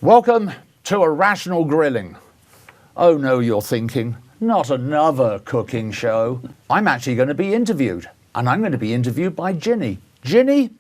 Welcome to Irrational Grilling. Oh no, you're thinking, not another cooking show. I'm actually going to be interviewed, and I'm going to be interviewed by Ginny. Ginny,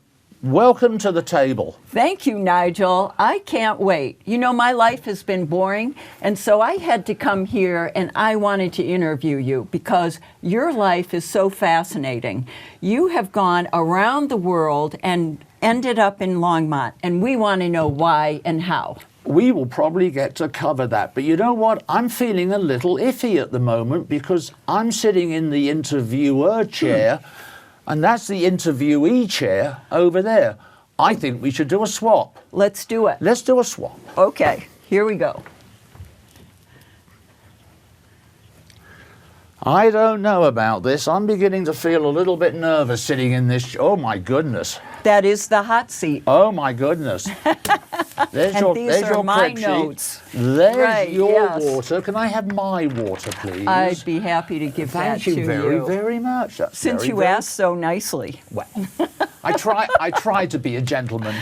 welcome to the table. Thank you, Nigel. I can't wait. You know, my life has been boring, and so I had to come here and I wanted to interview you because your life is so fascinating. You have gone around the world and ended up in Longmont, and we want to know why and how. We will probably get to cover that, but you know what? I'm feeling a little iffy at the moment because I'm sitting in the interviewer chair, and that's the interviewee chair over there. I think we should do a swap. Let's do it. Let's do a swap. Okay, here we go. I don't know about this. I'm beginning to feel a little bit nervous sitting in this. Oh my goodness. That is the hot seat. Oh my goodness. There's and these are your my crib sheet. notes. There's Right, your yes. water. Can I have my water, please? I'd be happy to give that to you. Thank you very much. That's Since you asked so nicely. Well, I try to be a gentleman.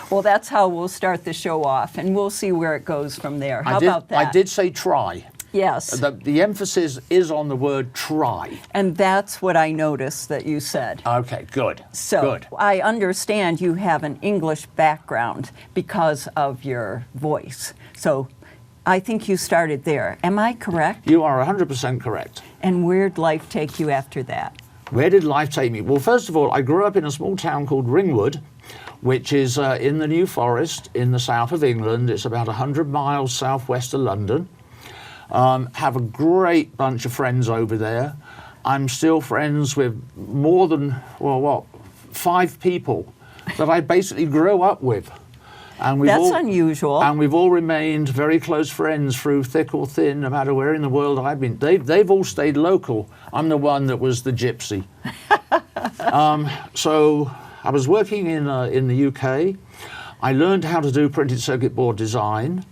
Well, that's how we'll start the show off, and we'll see where it goes from there. How about that? I did say try. Yes. The emphasis is on the word try. And that's what I noticed that you said. Okay, good. So good. I understand you have an English background because of your voice. So I think you started there. Am I correct? You are 100% correct. And where'd life take you after that? Where did life take me? Well, first of all, I grew up in a small town called Ringwood, which is in the New Forest in the south of England. It's about 100 miles southwest of London. Have a great bunch of friends over there. I'm still friends with more than, 5 people that I basically grew up with. And That's unusual. And we've all remained very close friends through thick or thin, no matter where in the world I've been. They've all stayed local. I'm the one that was the gypsy. So I was working in the UK. I learned how to do printed circuit board design.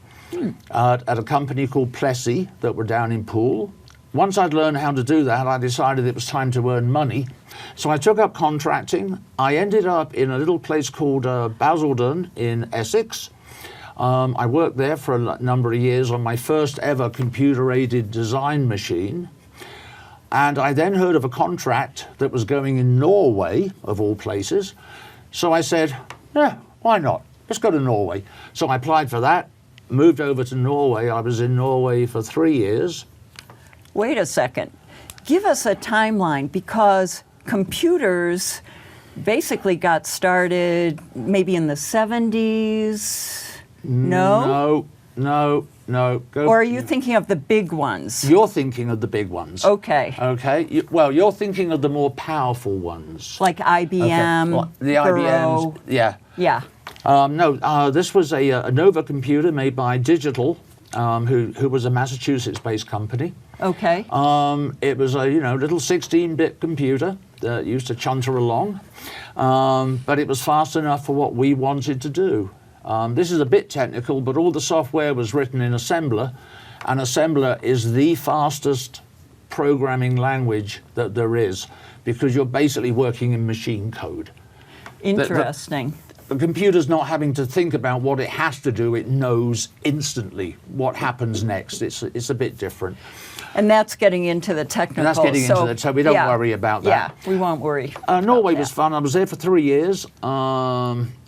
At a company called Plessy that were down in Poole. Once I'd learned how to do that, I decided it was time to earn money. So I took up contracting. I ended up in a little place called Basildon in Essex. I worked there for a number of years on my first ever computer-aided design machine. And I then heard of a contract that was going in Norway, of all places. So I said, yeah, why not? Let's go to Norway. So I applied for that. Moved over to Norway. I was in Norway for 3 years. Wait a second. Give us a timeline, because computers basically got started maybe in the 70s. No? No. Or are you thinking of the big ones? You're thinking of the big ones. Okay. Okay. You're thinking of the more powerful ones. Like IBM, Okay. Well, the Burrow. IBMs. Yeah. Yeah. This was a Nova computer made by Digital, who was a Massachusetts-based company. Okay. It was a little 16-bit computer that used to chunter along, but it was fast enough for what we wanted to do. This is a bit technical, but all the software was written in assembler, and assembler is the fastest programming language that there is, because you're basically working in machine code. Interesting. The computer's not having to think about what it has to do. It knows instantly what happens next. It's a bit different. And that's getting into the technical. And that's getting into that, so we don't worry about that. Yeah, we won't worry. Norway was fun. I was there for 3 years.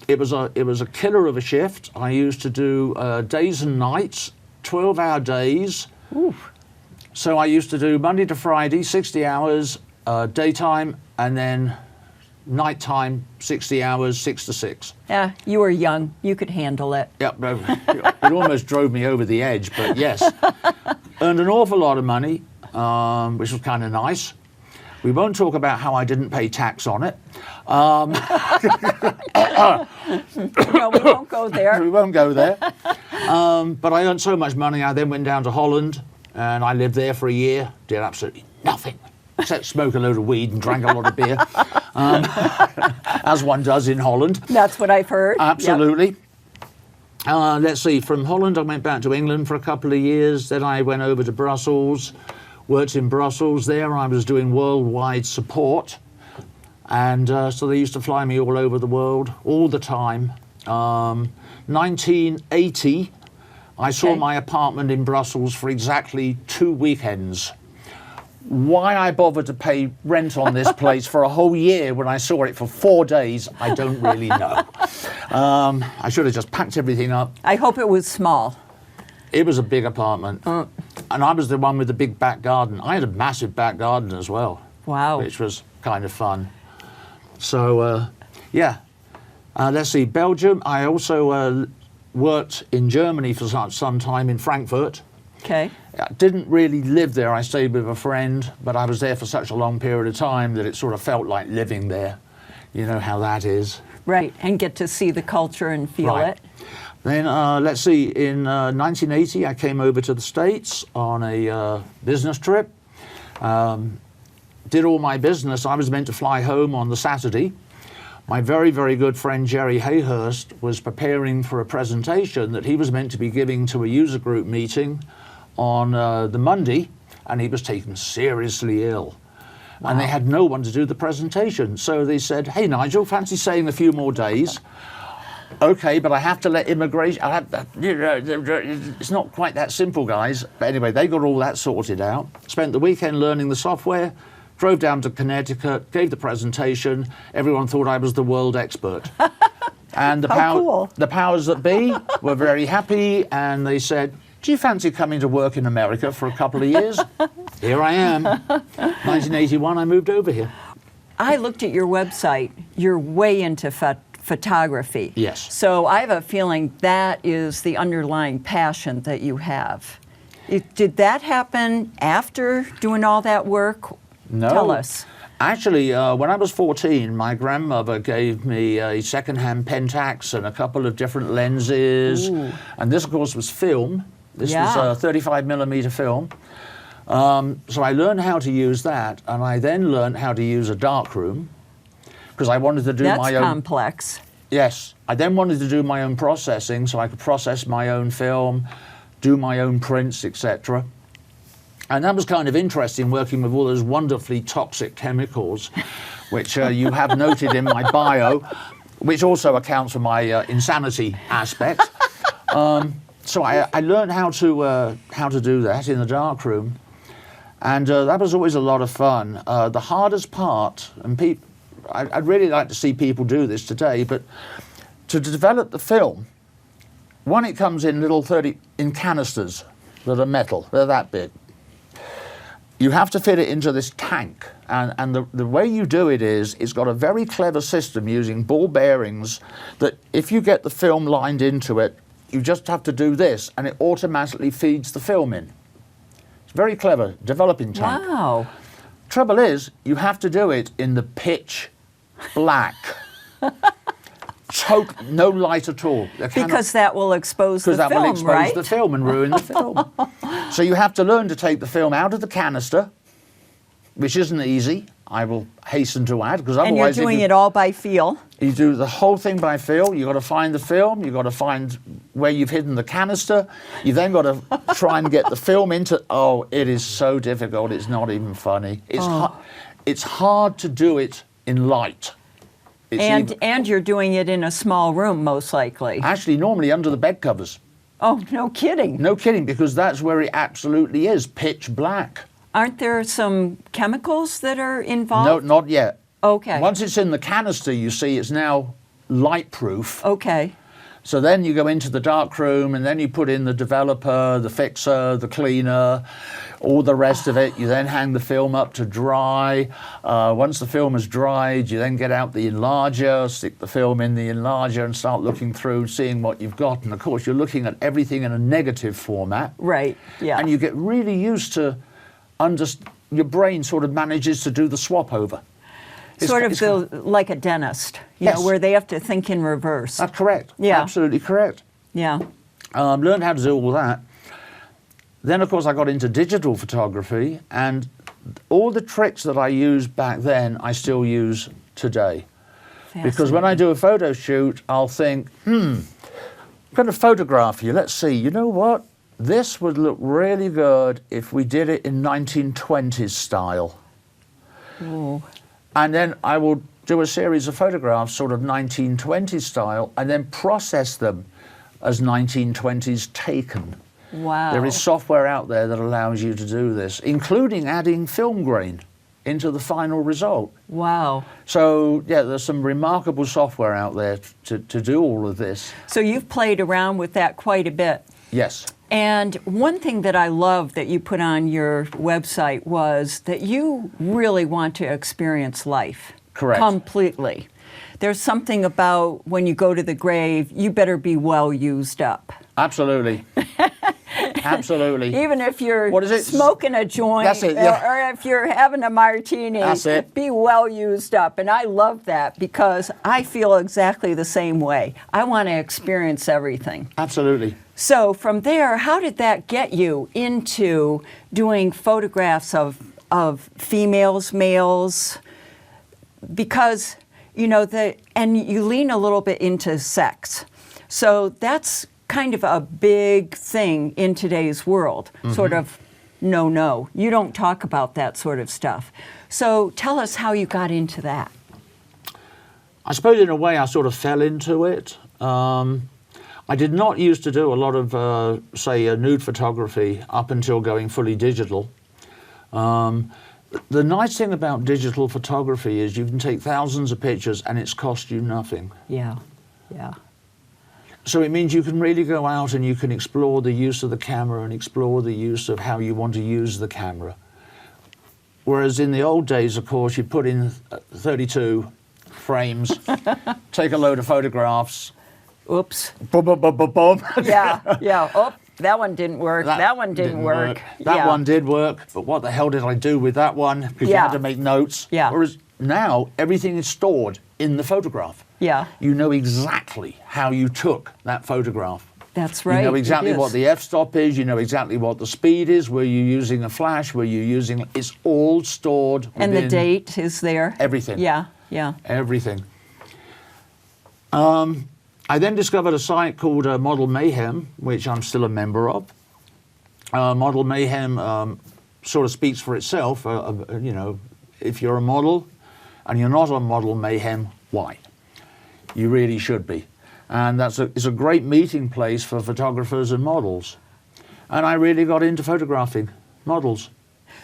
It was a killer of a shift. I used to do days and nights, 12-hour days. Ooh. So I used to do Monday to Friday, 60 hours, daytime, and then nighttime, 60 hours, 6 to 6. Yeah, you were young. You could handle it. Yep, it almost drove me over the edge, but yes. Earned an awful lot of money, which was kind of nice. We won't talk about how I didn't pay tax on it. No, we won't go there. We won't go there. But I earned so much money, I then went down to Holland, and I lived there for a year, did absolutely nothing. Except smoke a load of weed and drank a lot of beer, as one does in Holland. That's what I've heard. Absolutely. Yep. Let's see, from Holland I went back to England for a couple of years, then I went over to Brussels, worked in Brussels. There I was doing worldwide support, and so they used to fly me all over the world, all the time. 1980, I saw Okay. my apartment in Brussels for exactly 2 weekends. Why I bothered to pay rent on this place for a whole year when I saw it for 4 days, I don't really know. I should have just packed everything up. I hope it was small. It was a big apartment. And I was the one with the big back garden. I had a massive back garden as well. Wow. Which was kind of fun. So, yeah. Let's see, Belgium. I also worked in Germany for some time in Frankfurt. Okay. I didn't really live there. I stayed with a friend, but I was there for such a long period of time that it sort of felt like living there. You know how that is. Right, and get to see the culture and feel Right. it. Then, let's see, in 1980, I came over to the States on a business trip. Did all my business. I was meant to fly home on the Saturday. My very, very good friend Jerry Hayhurst was preparing for a presentation that he was meant to be giving to a user group meeting on the Monday, and he was taken seriously ill. Wow. And they had no one to do the presentation. So they said, hey, Nigel, fancy staying a few more days? Okay, but I have to let immigration, it's not quite that simple, guys. But anyway, they got all that sorted out. Spent the weekend learning the software, drove down to Connecticut, gave the presentation. Everyone thought I was the world expert. And Cool. the powers that be were very happy, and they said, do you fancy coming to work in America for a couple of years? Here I am. 1981, I moved over here. I looked at your website. You're way into photography. Yes. So I have a feeling that is the underlying passion that you have. Did that happen after doing all that work? No. Tell us. Actually, when I was 14, my grandmother gave me a second-hand Pentax and a couple of different lenses. Ooh. And this, of course, was film. This Yeah. was 35 millimeter film. So I learned how to use that, and I then learned how to use a darkroom because I wanted to do That's my own. complex. Yes, I then wanted to do my own processing so I could process my own film, do my own prints, etc. And that was kind of interesting, working with all those wonderfully toxic chemicals, which you have noted in my bio, which also accounts for my insanity aspect. So I learned how to do that in the darkroom, and that was always a lot of fun. The hardest part, and I'd really like to see people do this today, but to develop the film, one, it comes in little in canisters that are metal. They're that big. You have to fit it into this tank, and the way you do it is, it's got a very clever system using ball bearings that if you get the film lined into it, you just have to do this, and it automatically feeds the film in. It's very clever, developing tank. Wow. Trouble is, you have to do it in the pitch black. No light at all. Because that will expose the Because that film, will expose right? the film and ruin the film. So you have to learn to take the film out of the canister, which isn't easy, I will hasten to add, because And you're otherwise doing it all by feel. you do the whole thing by feel. You've got to find the film, you've got to find where you've hidden the canister, you've then got to try and get the film into, it is so difficult, it's not even funny. It's hard to do it in light. And you're doing it in a small room, most likely. Actually, normally under the bed covers. Oh, no kidding. No kidding, because that's where it absolutely is, pitch black. Aren't there some chemicals that are involved? No, not yet. Okay. Once it's in the canister, you see, it's now light-proof. Okay. So then you go into the dark room, and then you put in the developer, the fixer, the cleaner, all the rest of it. You then hang the film up to dry. Once the film is dried, you then get out the enlarger, stick the film in the enlarger, and start looking through, seeing what you've got. And of course, you're looking at everything in a negative format. Right, yeah. And you get really used to, your brain sort of manages to do the swap over. Like a dentist, you Yes. know, where they have to think in reverse. That's correct. Yeah. Absolutely correct. Yeah. Learned how to do all that. Then, of course, I got into digital photography, and all the tricks that I used back then, I still use today. Because when I do a photo shoot, I'll think, I'm going to photograph you. Let's see, you know what? This would look really good if we did it in 1920s style. Ooh. And then I will do a series of photographs, sort of 1920s style, and then process them as 1920s taken. Wow. There is software out there that allows you to do this, including adding film grain into the final result. Wow. So, yeah, there's some remarkable software out there to do all of this. So you've played around with that quite a bit. Yes. And one thing that I love that you put on your website was that you really want to experience life. Correct. Completely. There's something about when you go to the grave, you better be well used up. Absolutely. Absolutely. Even if you're What is it? smoking a joint, That's it, yeah. or if you're having a martini, That's it. be well used up. And I love that because I feel exactly the same way. I want to experience everything. Absolutely. So from there, how did that get you into doing photographs of females, males? Because, you know, and you lean a little bit into sex. So that's kind of a big thing in today's world, sort of no. You don't talk about that sort of stuff. So tell us how you got into that. I suppose in a way I sort of fell into it. I did not used to do a lot of, say, nude photography up until going fully digital. The nice thing about digital photography is you can take thousands of pictures and it's cost you nothing. Yeah. So it means you can really go out and you can explore the use of the camera and explore the use of how you want to use the camera. Whereas in the old days, of course, you'd put in 32 frames, take a load of photographs. Oops. Boom, boom, boom, boom, boom. Yeah. Oh, that one didn't work. That one didn't work. That one did work, but what the hell did I do with that one? Because you had to make notes. Yeah. Whereas now, everything is stored in the photograph. Yeah. You know exactly how you took that photograph. That's right. You know exactly what the f-stop is. You know exactly what the speed is. Were you using a flash? Were you using... It's all stored within... And the date is there. Everything. Yeah. Everything. I then discovered a site called Model Mayhem, which I'm still a member of. Model Mayhem sort of speaks for itself. You know, if you're a model and you're not on Model Mayhem, why? You really should be. And it's a great meeting place for photographers and models. And I really got into photographing models.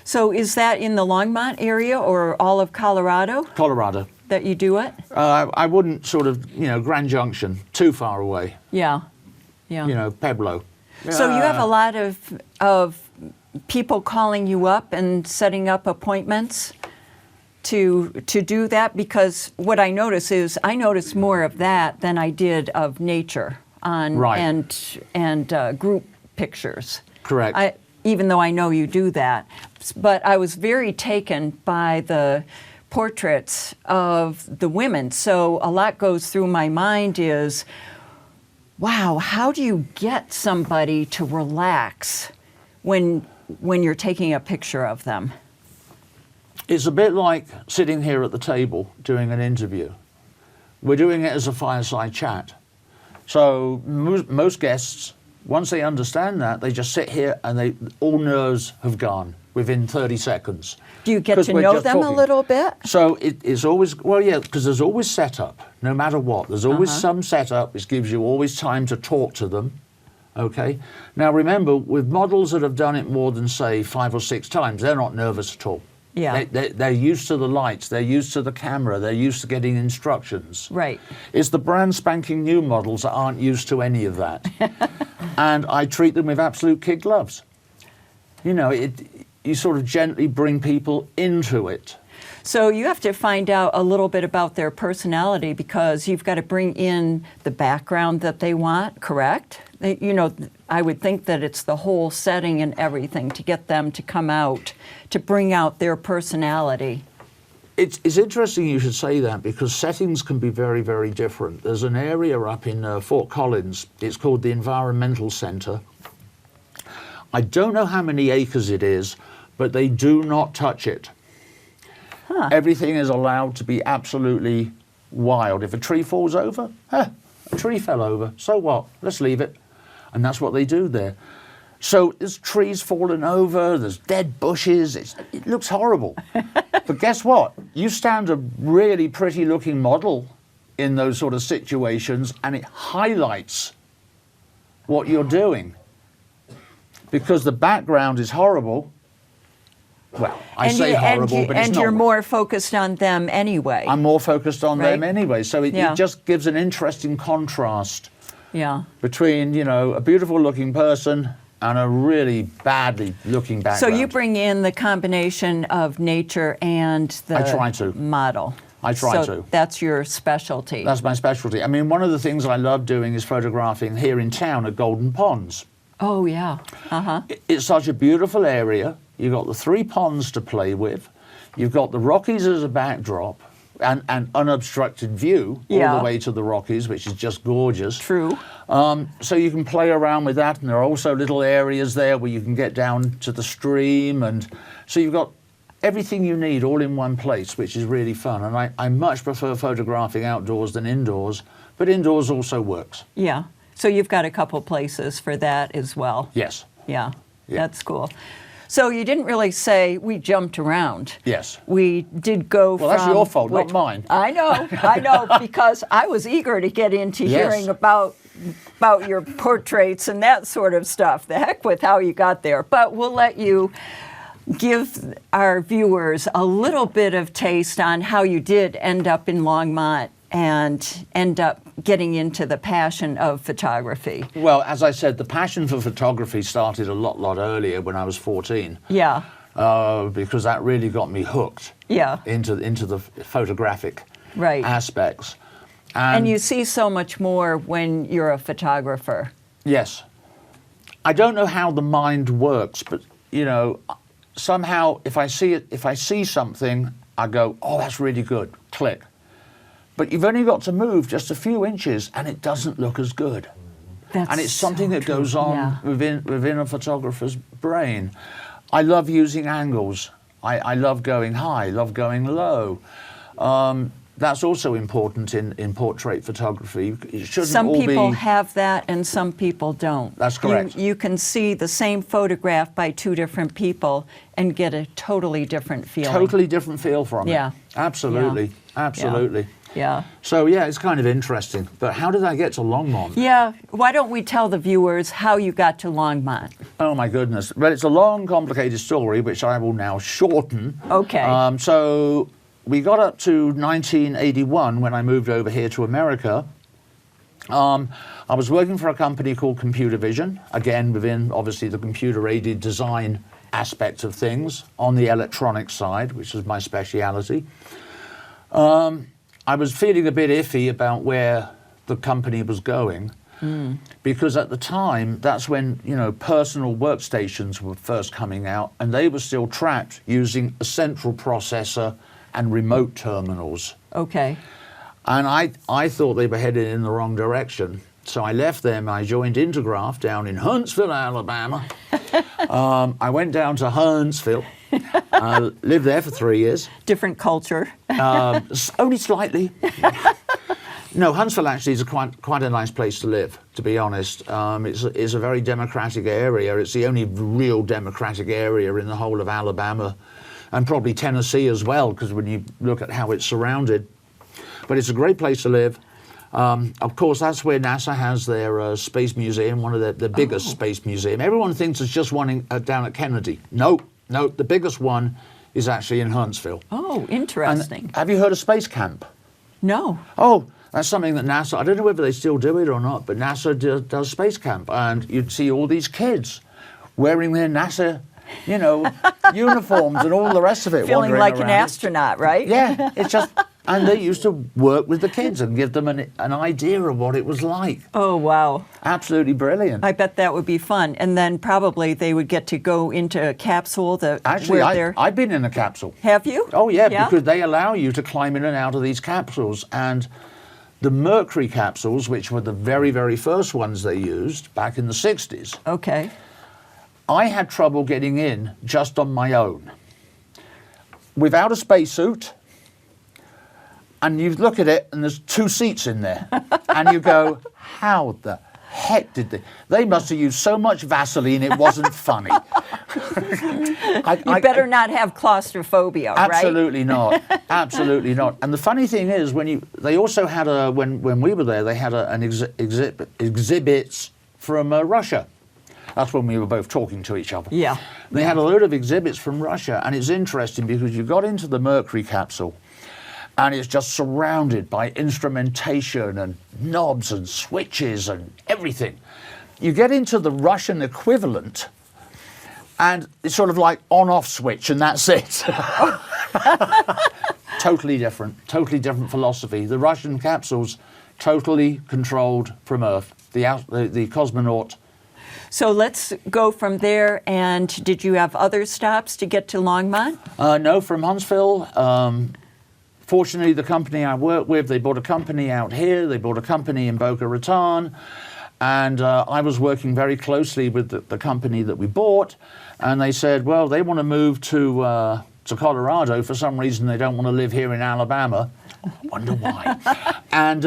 So is that in the Longmont area or all of Colorado? Colorado. That you do it? I wouldn't sort of, you know, Grand Junction, too far away. Yeah. You know, Pueblo. So you have a lot of people calling you up and setting up appointments to do that, because what I notice is I notice more of that than I did of nature and group pictures. Correct. Even though I know you do that, but I was very taken by the portraits of the women. So a lot goes through my mind is, wow, how do you get somebody to relax when you're taking a picture of them? It's a bit like sitting here at the table doing an interview. We're doing it as a fireside chat. So most guests, once they understand that, they just sit here and all nerves have gone within 30 seconds. Do you get to know them a little bit? So it's always, well, yeah, because there's always setup, no matter what. There's always some setup, which gives you always time to talk to them, okay? Now remember, with models that have done it more than, say, 5 or 6 times, they're not nervous at all. Yeah. They're used to the lights, they're used to the camera, they're used to getting instructions. Right. It's the brand spanking new models that aren't used to any of that. And I treat them with absolute kid gloves. You know, you sort of gently bring people into it. So you have to find out a little bit about their personality, because you've got to bring in the background that they want, correct? You know, I would think that it's the whole setting and everything to get them to come out, to bring out their personality. It's interesting you should say that, because settings can be very, very different. There's an area up in Fort Collins. It's called the Environmental Center. I don't know how many acres it is, but they do not touch it. Huh. Everything is allowed to be absolutely wild. If a tree falls over, a tree fell over. So what? Let's leave it. And that's what they do there. So there's trees falling over, there's dead bushes. It looks horrible. But guess what? You stand a really pretty looking model in those sort of situations, and it highlights what you're doing. Because the background is horrible. Well, I say horrible, but it's not. And you're more focused on them anyway. I'm more focused on right? them anyway. So it just gives an interesting contrast between, you know, a beautiful looking person and a really badly looking background. So you bring in the combination of nature and the I try to. model. I try so to. That's your specialty. That's my specialty. I mean, one of the things I love doing is photographing here in town at Golden Ponds. Oh, yeah. Uh-huh. It's such a beautiful area. You've got the 3 ponds to play with. You've got the Rockies as a backdrop and an unobstructed view all the way to the Rockies, which is just gorgeous. True. So you can play around with that, and there are also little areas there where you can get down to the stream. And so you've got everything you need all in one place, which is really fun. And I much prefer photographing outdoors than indoors, but indoors also works. Yeah. So you've got a couple places for that as well. Yes. Yeah. That's cool. So you didn't really say we jumped around. Yes. We did go from... Well, that's your fault, not mine. I know, because I was eager to get into hearing about your portraits and that sort of stuff. The heck with how you got there. But we'll let you give our viewers a little bit of taste on how you did end up in Longmont and end up getting into the passion of photography. Well, as I said, the passion for photography started a lot earlier when I was 14. Yeah. Because that really got me hooked. Yeah. Into the photographic aspects. And you see so much more when you're a photographer. Yes. I don't know how the mind works, but you know, somehow if I see something, I go, oh, that's really good. Click. But you've only got to move just a few inches and it doesn't look as good. And it's something that goes on within a photographer's brain. I love using angles. I love going high, love going low. That's also important in portrait photography. It shouldn't some all people be... have that and some people don't. That's correct. You can see the same photograph by 2 different people and get a totally different feeling. Totally different feel from it. Yeah. Absolutely. Yeah. Absolutely. Yeah. So, yeah, it's kind of interesting. But how did I get to Longmont? Yeah. Why don't we tell the viewers how you got to Longmont? Oh, my goodness. Well, it's a long, complicated story, which I will now shorten. Okay. So we got up to 1981 when I moved over here to America. I was working for a company called Computer Vision, again, within, obviously, the computer-aided design aspect of things on the electronic side, which is my speciality. I was feeling a bit iffy about where the company was going because at the time, that's when, you know, personal workstations were first coming out and they were still trapped using a central processor and remote terminals. Okay. And I thought they were headed in the wrong direction. So I left them. I joined Intergraph down in Huntsville, Alabama. I went down to Huntsville. I lived there for 3 years. Different culture. Only slightly. No, Huntsville actually is quite a nice place to live, to be honest. It's a very democratic area. It's the only real democratic area in the whole of Alabama, and probably Tennessee as well, because when you look at how it's surrounded. But it's a great place to live. Of course, that's where NASA has their space museum, one of the biggest space museum. Everyone thinks it's just one down at Kennedy. No, the biggest one is actually in Huntsville. Oh, interesting. And have you heard of Space Camp? No. Oh, that's something that NASA, I don't know whether they still do it or not, but NASA does Space Camp. And you'd see all these kids wearing their NASA, you know, uniforms and all the rest of it. Feeling like an astronaut, right? Yeah, it's just... And they used to work with the kids and give them an idea of what it was like. Oh, wow. Absolutely brilliant. I bet that would be fun. And then probably they would get to go into a capsule. Actually, I've been in a capsule. Have you? Oh, yeah, because they allow you to climb in and out of these capsules. And the Mercury capsules, which were the very, very first ones they used back in the 60s. Okay. I had trouble getting in just on my own. Without a spacesuit. And you look at it, and there's 2 seats in there. And you go, how the heck did they? They must have used so much Vaseline, it wasn't funny. You better not have claustrophobia, right? Absolutely not. Absolutely not. And the funny thing is, they also had when we were there, they had an exhibits from Russia. That's when we were both talking to each other. Yeah. They had a load of exhibits from Russia, and it's interesting because you got into the Mercury capsule, and it's just surrounded by instrumentation and knobs and switches and everything. You get into the Russian equivalent, and it's sort of like on-off switch, and that's it. Totally different philosophy. The Russian capsules totally controlled from Earth, the cosmonaut. So let's go from there. And did you have other stops to get to Longmont? No, from Huntsville. Fortunately, the company I work with, they bought a company out here. They bought a company in Boca Raton. And I was working very closely with the company that we bought. And they said, well, they want to move to Colorado. For some reason, they don't want to live here in Alabama. I wonder why. And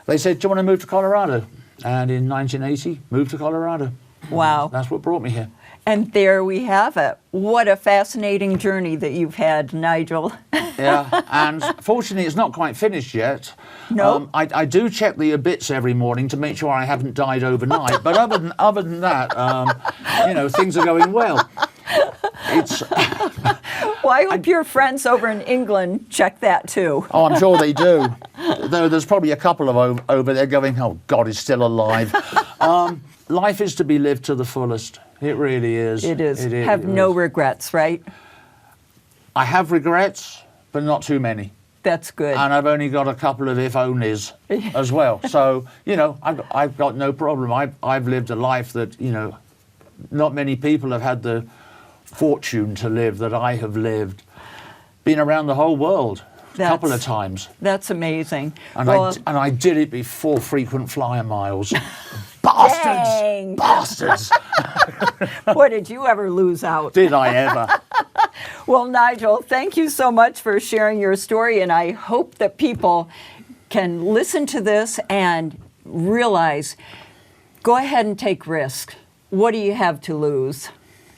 they said, do you want to move to Colorado? And in 1980, moved to Colorado. Wow. That's what brought me here. And there we have it. What a fascinating journey that you've had, Nigel. Yeah, and fortunately, it's not quite finished yet. No. I do check the obits every morning to make sure I haven't died overnight. But other than that, things are going well. It's. Well, I hope your friends over in England check that too. Oh, I'm sure they do. Though there's probably a couple of over there going, "Oh, God, he's still alive." Life is to be lived to the fullest. It really is. It is. Have no regrets, right? I have regrets, but not too many. That's good. And I've only got a couple of if-onlys as well. So, I've got no problem. I've lived a life that, not many people have had the fortune to live that I have lived. Been around the whole world a couple of times. That's amazing. And I did it before frequent flyer miles. Dang. Bastards! Boy, did you ever lose out. Did I ever? Well, Nigel, thank you so much for sharing your story, and I hope that people can listen to this and realize, go ahead and take risks. What do you have to lose?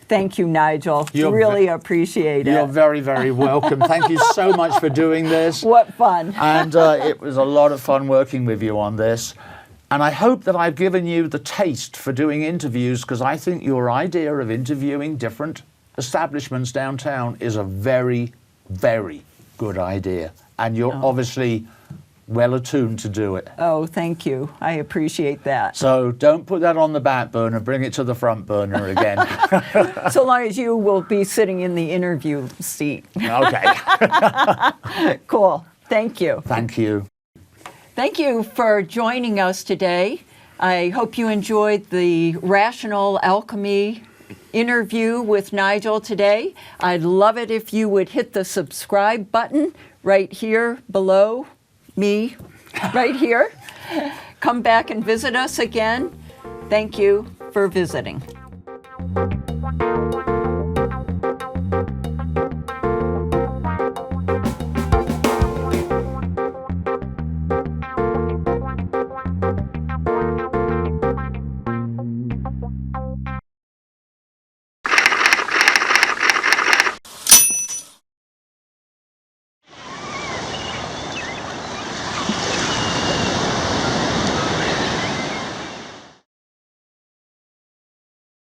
Thank you, Nigel. Really appreciate it. You're very, very welcome. Thank you so much for doing this. What fun. And it was a lot of fun working with you on this. And I hope that I've given you the taste for doing interviews, because I think your idea of interviewing different establishments downtown is a very, very good idea. And you're obviously well attuned to do it. Oh, thank you. I appreciate that. So don't put that on the back burner. Bring it to the front burner again. So long as you will be sitting in the interview seat. Okay. Cool. Thank you. Thank you. Thank you for joining us today. I hope you enjoyed the Rational Alchemy interview with Nigel today. I'd love it if you would hit the subscribe button right here below me, right here. Come back and visit us again. Thank you for visiting.